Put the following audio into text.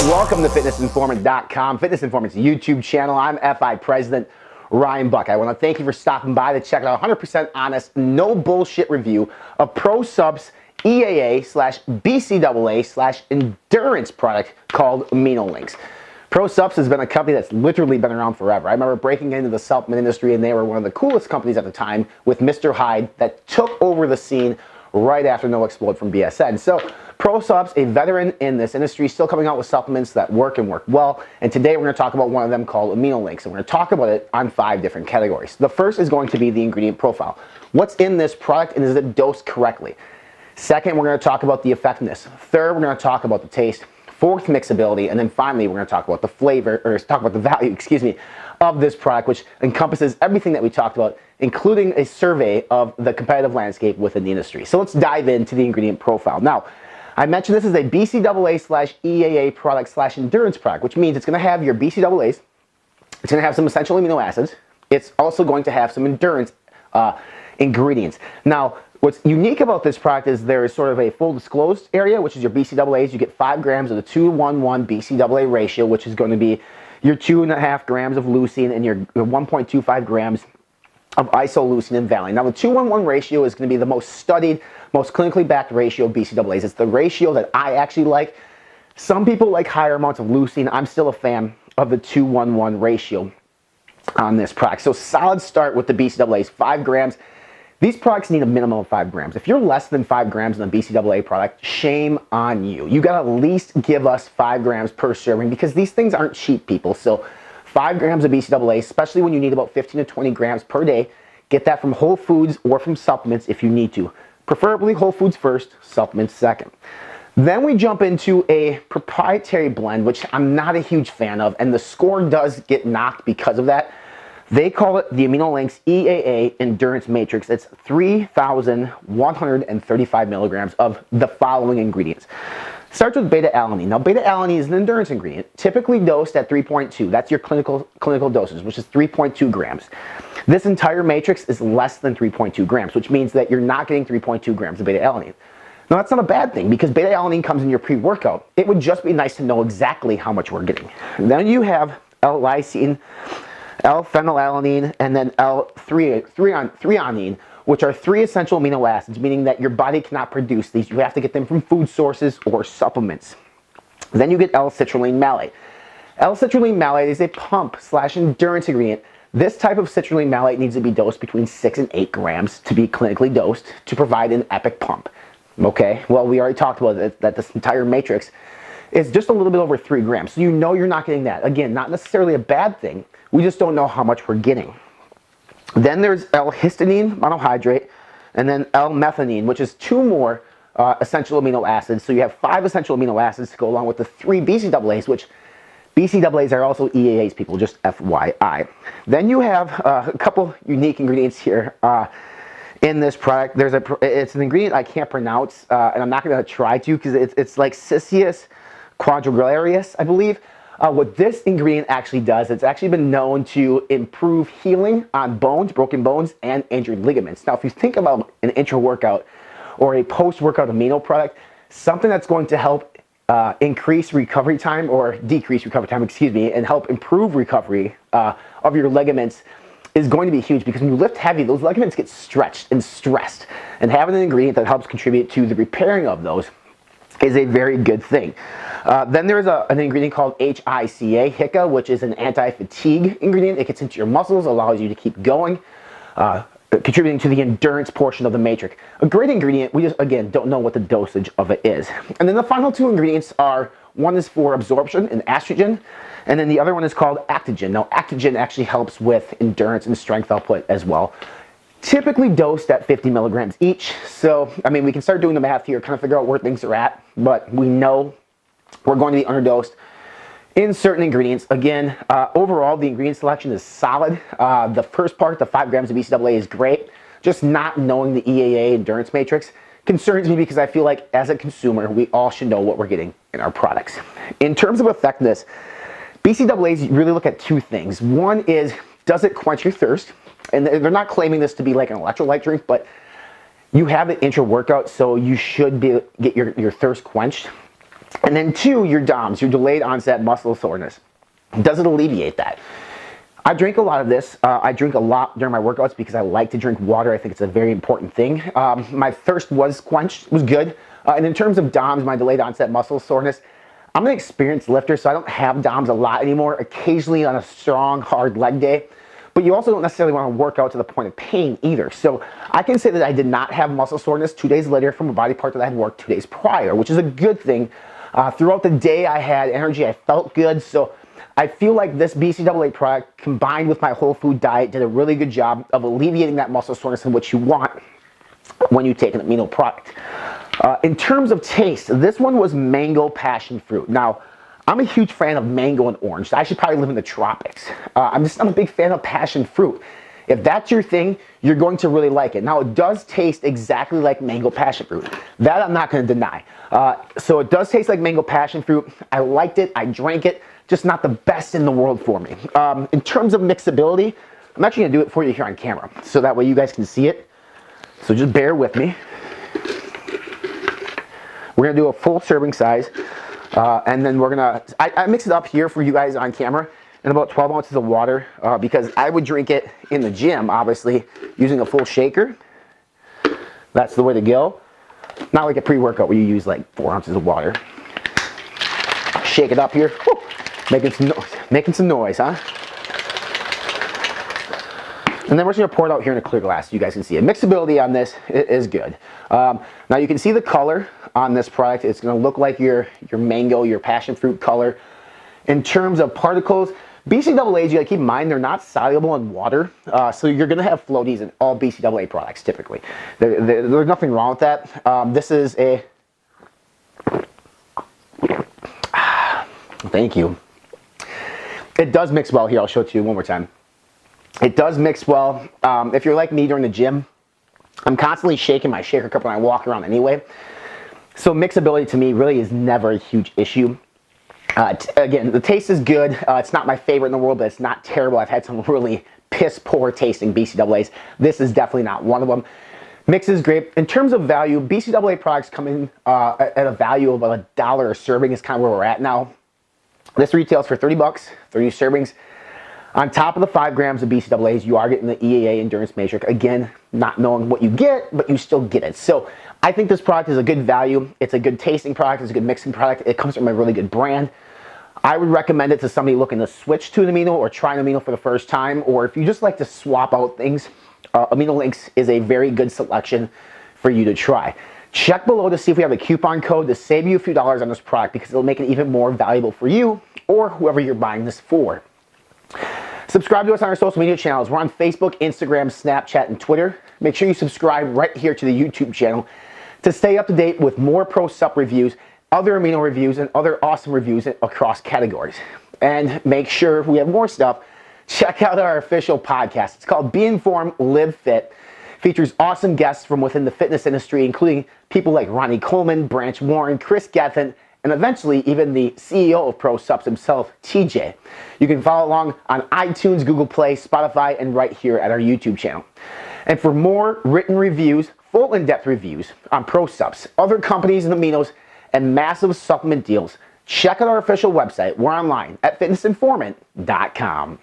Welcome to fitnessinformant.com, Fitness Informant's YouTube channel. I'm FI President Ryan Buck. I want to thank you for stopping by to check out a 100% honest, no bullshit review of ProSupps EAA/BCAA/endurance product called Aminlinx. ProSupps has been a company that's literally been around forever. I remember breaking into the supplement industry, and they were one of the coolest companies at the time with Mr. Hyde that took over the scene right after No Explode from BSN. So ProSupps, a veteran in this industry, still coming out with supplements that work and work well. And today we're going to talk about one of them called Aminlinx. And we're going to talk about it on 5 different categories. The first is going to be the ingredient profile. What's in this product and is it dosed correctly? Second, we're going to talk about the effectiveness. Third, we're going to talk about the taste. Fourth, mixability. And then finally, we're going to talk about the flavor, or talk about the value, of this product, which encompasses everything that we talked about, including a survey of the competitive landscape within the industry. So let's dive into the ingredient profile. Now, I mentioned this is a BCAA/EAA product/endurance product, which means it's going to have your BCAAs, it's going to have some essential amino acids, it's also going to have some endurance ingredients. Now, what's unique about this product is there is sort of a full disclosed area, which is your BCAAs. You get 5 grams of the 2:1:1 BCAA ratio, which is going to be your 2.5 grams of leucine and your 1.25 grams of isoleucine and valine. Now, the 2:1:1 ratio is going to be the most studied, most clinically backed ratio of BCAAs. It's the ratio that I actually like. Some people like higher amounts of leucine. I'm still a fan of the 2:1:1 ratio on this product. So solid start with the BCAAs, 5 grams. These products need a minimum of 5 grams. If you're less than 5 grams in a BCAA product, shame on you. You got to at least give us 5 grams per serving because these things aren't cheap, people. So 5 grams of BCAA, especially when you need about 15 to 20 grams per day. Get that from whole foods or from supplements if you need to. Preferably whole foods first, supplements second. Then we jump into a proprietary blend, which I'm not a huge fan of, and the score does get knocked because of that. They call it the Aminlinx EAA Endurance Matrix. It's 3,135 milligrams of the following ingredients. Starts with beta-alanine. Now, beta-alanine is an endurance ingredient, typically dosed at 3.2. That's your clinical dosage, which is 3.2 grams. This entire matrix is less than 3.2 grams, which means that you're not getting 3.2 grams of beta-alanine. Now, that's not a bad thing because beta-alanine comes in your pre-workout. It would just be nice to know exactly how much we're getting. Then you have L-lysine, L-phenylalanine, and then L-threonine, which are 3 essential amino acids, meaning that your body cannot produce these. You have to get them from food sources or supplements. Then you get L-citrulline malate. L-citrulline malate is a pump/endurance ingredient. This type of citrulline malate needs to be dosed between 6 and 8 grams to be clinically dosed to provide an epic pump. Okay, well, we already talked about it, that this entire matrix is just a little bit over 3 grams. So you know you're not getting that. Again, not necessarily a bad thing. We just don't know how much we're getting. Then there's L-histidine monohydrate, and then L-methionine, which is 2 more essential amino acids. So you have 5 essential amino acids to go along with the 3 BCAAs, which BCAAs are also EAAs, people, just FYI. Then you have a couple unique ingredients here in this product. It's an ingredient I can't pronounce, and I'm not going to try to because it's like Ciceus quadragularis, I believe. What this ingredient actually does, it's actually been known to improve healing on bones, broken bones, and injured ligaments. Now, if you think about an intra-workout or a post-workout amino product, something that's going to help increase recovery time or decrease recovery time, and help improve recovery of your ligaments is going to be huge because when you lift heavy, those ligaments get stretched and stressed. And having an ingredient that helps contribute to the repairing of those is a very good thing. Then there's an ingredient called HICA, which is an anti-fatigue ingredient. It gets into your muscles, allows you to keep going, contributing to the endurance portion of the matrix. A great ingredient, we just, again, don't know what the dosage of it is. And then the final 2 ingredients are, one is for absorption and estrogen, and then the other one is called actogen. Now, actogen actually helps with endurance and strength output as well. Typically dosed at 50 milligrams each. So, I mean, we can start doing the math here, kind of figure out where things are at, but we know we're going to be underdosed in certain ingredients. Again, overall, the ingredient selection is solid. The first part, the 5 grams of BCAA, is great. Just not knowing the EAA endurance matrix concerns me because I feel like as a consumer, we all should know what we're getting in our products. In terms of effectiveness, BCAAs really look at 2 things. One is, does it quench your thirst? And they're not claiming this to be like an electrolyte drink, but you have it intra-workout, so you should get your thirst quenched. And then 2, your DOMS, your delayed onset muscle soreness. Does it alleviate that? I drink a lot of this. I drink a lot during my workouts because I like to drink water. I think it's a very important thing. My thirst was quenched, it was good. And in terms of DOMS, my delayed onset muscle soreness, I'm an experienced lifter, so I don't have DOMS a lot anymore, occasionally on a strong, hard leg day. But you also don't necessarily want to work out to the point of pain either. So I can say that I did not have muscle soreness 2 days later from a body part that I had worked 2 days prior, which is a good thing. Throughout the day, I had energy, I felt good. So I feel like this BCAA product, combined with my whole food diet, did a really good job of alleviating that muscle soreness and what you want when you take an amino product. In terms of taste, this one was mango passion fruit. Now, I'm a huge fan of mango and orange. So I should probably live in the tropics. I'm a big fan of passion fruit. If that's your thing, you're going to really like it. Now, it does taste exactly like mango passion fruit. That I'm not going to deny. So it does taste like mango passion fruit. I liked it. I drank it. Just not the best in the world for me. In terms of mixability, I'm actually going to do it for you here on camera, so that way you guys can see it. So just bear with me. We're going to do a full serving size. And then we're going to, I mix it up here for you guys on camera in about 12 ounces of water because I would drink it in the gym, obviously, using a full shaker. That's the way to go. Not like a pre-workout where you use like 4 ounces of water. Shake it up here. Woo! Making some noise, huh? And then we're just going to pour it out here in a clear glass so you guys can see it. Mixability on this is good. Now you can see the color on this product. It's going to look like your mango, your passion fruit color. In terms of particles, BCAAs, you got to keep in mind, they're not soluble in water. So you're going to have floaties in all BCAA products typically. There's nothing wrong with that. This is a... Thank you. It does mix well here. I'll show it to you one more time. It does mix well. If you're like me during the gym, I'm constantly shaking my shaker cup when I walk around anyway. So mixability to me really is never a huge issue. Again, the taste is good. It's not my favorite in the world, but it's not terrible. I've had some really piss poor tasting BCAAs. This is definitely not one of them. Mix is great. In terms of value, BCAA products come in at a value of about $1 a serving is kind of where we're at now. This retails for 30 bucks, 30 servings. On top of the 5 grams of BCAAs, you are getting the EAA Endurance Matrix. Again, not knowing what you get, but you still get it. So I think this product is a good value. It's a good tasting product. It's a good mixing product. It comes from a really good brand. I would recommend it to somebody looking to switch to an amino or try an amino for the first time, or if you just like to swap out things, Aminlinx is a very good selection for you to try. Check below to see if we have a coupon code to save you a few dollars on this product because it'll make it even more valuable for you or whoever you're buying this for. Subscribe to us on our social media channels. We're on Facebook, Instagram, Snapchat, and Twitter. Make sure you subscribe right here to the YouTube channel to stay up to date with more ProSupps reviews, other amino reviews, and other awesome reviews across categories. And make sure we have more stuff. Check out our official podcast. It's called Be Informed, Live Fit. Features awesome guests from within the fitness industry, including people like Ronnie Coleman, Branch Warren, Chris Gethin, and eventually even the CEO of ProSupps himself, TJ. You can follow along on iTunes, Google Play, Spotify, and right here at our YouTube channel. And for more written reviews, full in-depth reviews on ProSupps, other companies and aminos, and massive supplement deals, check out our official website. We're online at fitnessinformant.com.